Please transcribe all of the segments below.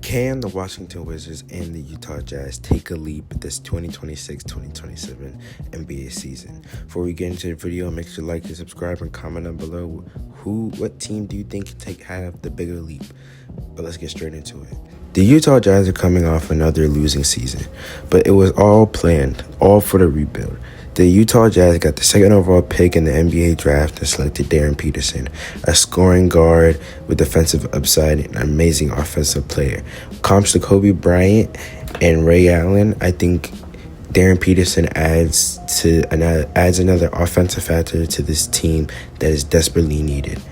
Can the Washington Wizards and the Utah Jazz take a leap this 2026-2027 NBA season? Before we get into the video, make sure to like and subscribe and comment down below what team do you think can have the bigger leap? But let's get straight into it. The Utah Jazz are coming off another losing season, but it was all planned, all for the rebuild. The Utah Jazz got the second overall pick in the NBA draft and selected Darren Peterson, a scoring guard with defensive upside and an amazing offensive player. Comps to Kobe Bryant and Ray Allen, I think Darren Peterson adds another offensive factor to this team that is desperately needed,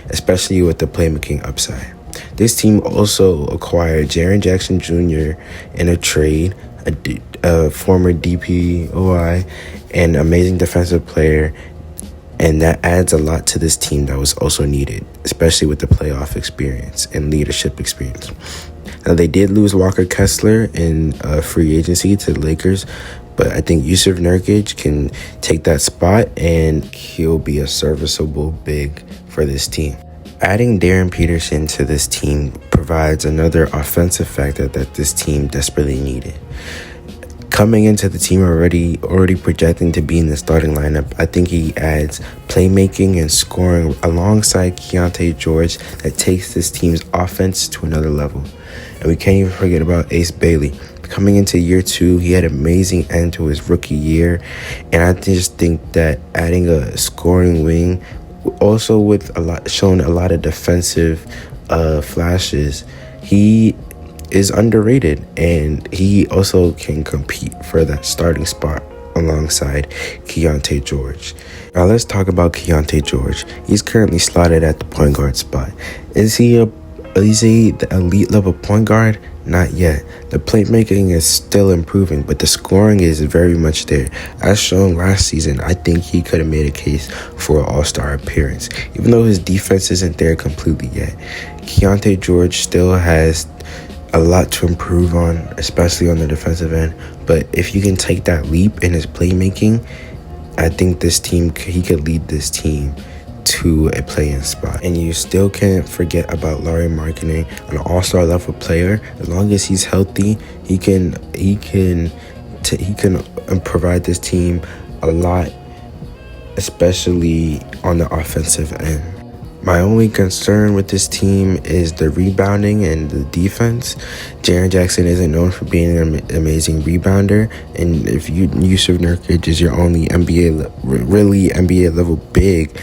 especially with the playmaking upside. This team also acquired Jaren Jackson Jr. in a trade, a former DPOI, and amazing defensive player, and that adds a lot to this team that was also needed, especially with the playoff experience and leadership experience. Now, they did lose Walker Kessler in free agency to the Lakers, but I think Jusuf Nurkic can take that spot, and he'll be a serviceable big for this team. Adding Darren Peterson to this team provides another offensive factor that this team desperately needed. Coming into the team already projecting to be in the starting lineup, I think he adds playmaking and scoring alongside Keyonte George that takes this team's offense to another level. And we can't even forget about Ace Bailey. Coming into year 2, he had an amazing end to his rookie year, and I just think that adding a scoring wing, also with showing a lot of defensive flashes, he is underrated, and he also can compete for that starting spot alongside Keyonte George. Now let's talk about Keyonte George. He's currently slotted at the point guard spot. Is he the elite level point guard? Not yet. The playmaking is still improving, but the scoring is very much there. As shown last season, I think he could have made a case for an all-star appearance, even though his defense isn't there completely yet. Keyonte George still has a lot to improve on, especially on the defensive end, but if you can take that leap in his playmaking, I think he could lead this team to a play-in spot. And you still can't forget about Lauri Markkanen, an all-star level player. As long as he's healthy, he can provide this team a lot, especially on the offensive end. My only concern with this team is the rebounding and the defense. Jaren Jackson isn't known for being an amazing rebounder, and if Jusuf Nurkic is your only NBA level big,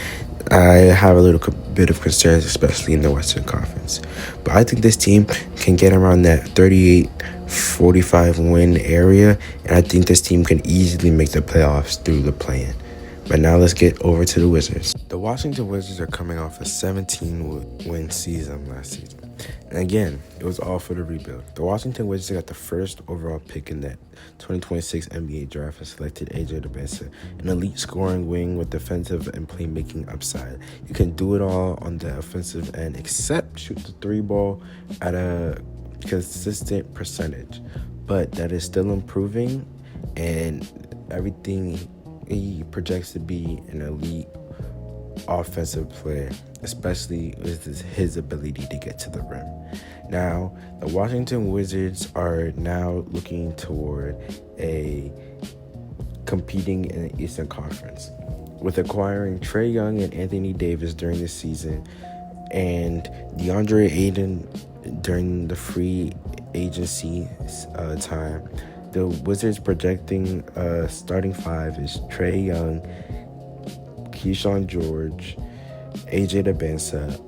I have a little bit of concerns, especially in the Western Conference. But I think this team can get around that 38-45 win area, and I think this team can easily make the playoffs through the play-in. But now let's get over to the Wizards. The Washington Wizards are coming off a 17-win season last season. And again, it was all for the rebuild. The Washington Wizards got the first overall pick in that 2026 NBA draft and selected AJ DeBesa, an elite scoring wing with defensive and playmaking upside. You can do it all on the offensive end except shoot the 3-ball at a consistent percentage. But that is still improving, and everything he projects to be an elite offensive player, especially with his ability to get to the rim. Now, the Washington Wizards are now looking toward competing in the Eastern Conference, with acquiring Trae Young and Anthony Davis during the season, and DeAndre Ayton during the free agency time. The Wizards projecting starting 5 is Trae Young, Keyshawn George, AJ DeBesa,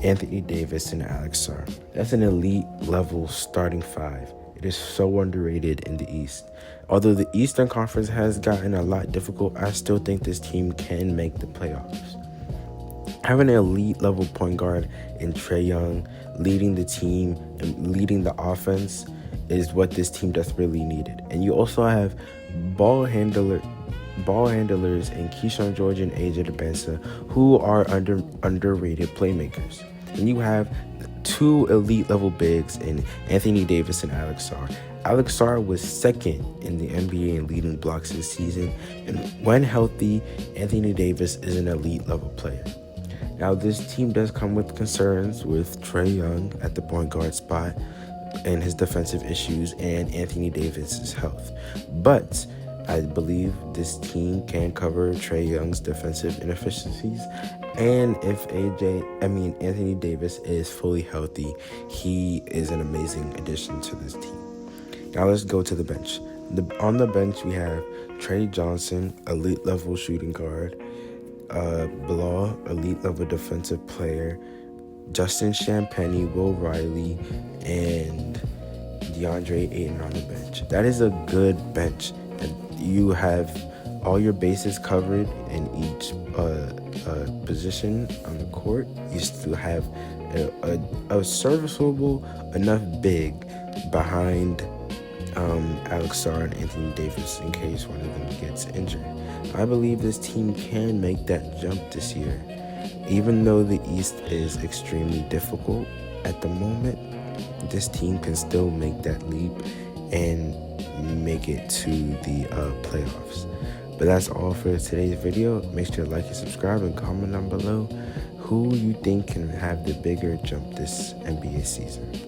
Anthony Davis, and Alex Sarr. That's an elite level starting 5. It is so underrated in the East. Although the Eastern Conference has gotten a lot difficult, I still think this team can make the playoffs. Having an elite level point guard in Trae Young leading the team and leading the offense is what this team desperately needed. And you also have ball handlers in Keyshawn George and AJ DeBesa, who are underrated playmakers. And you have 2 elite level bigs in Anthony Davis and Alex Sarr. Alex Sarr was second in the NBA in leading blocks this season, and when healthy, Anthony Davis is an elite level player. Now, this team does come with concerns with Trae Young at the point guard spot. and his defensive issues and Anthony Davis's health. But I believe this team can cover Trae Young's defensive inefficiencies. And if Anthony Davis is fully healthy, he is an amazing addition to this team. Now let's go to the bench. On the bench, we have Trey Johnson, elite level shooting guard, Blah, elite level defensive player, Justin Champagnie, Will Riley, and DeAndre Ayton on the bench. That is a good bench. And you have all your bases covered in each position on the court. You still have a serviceable enough big behind Alex Sarr and Anthony Davis in case one of them gets injured. I believe this team can make that jump this year. Even though the East is extremely difficult at the moment, this team can still make that leap and make it to the playoffs. But that's all for today's video. Make sure to like and subscribe and comment down below who you think can have the bigger jump this NBA season.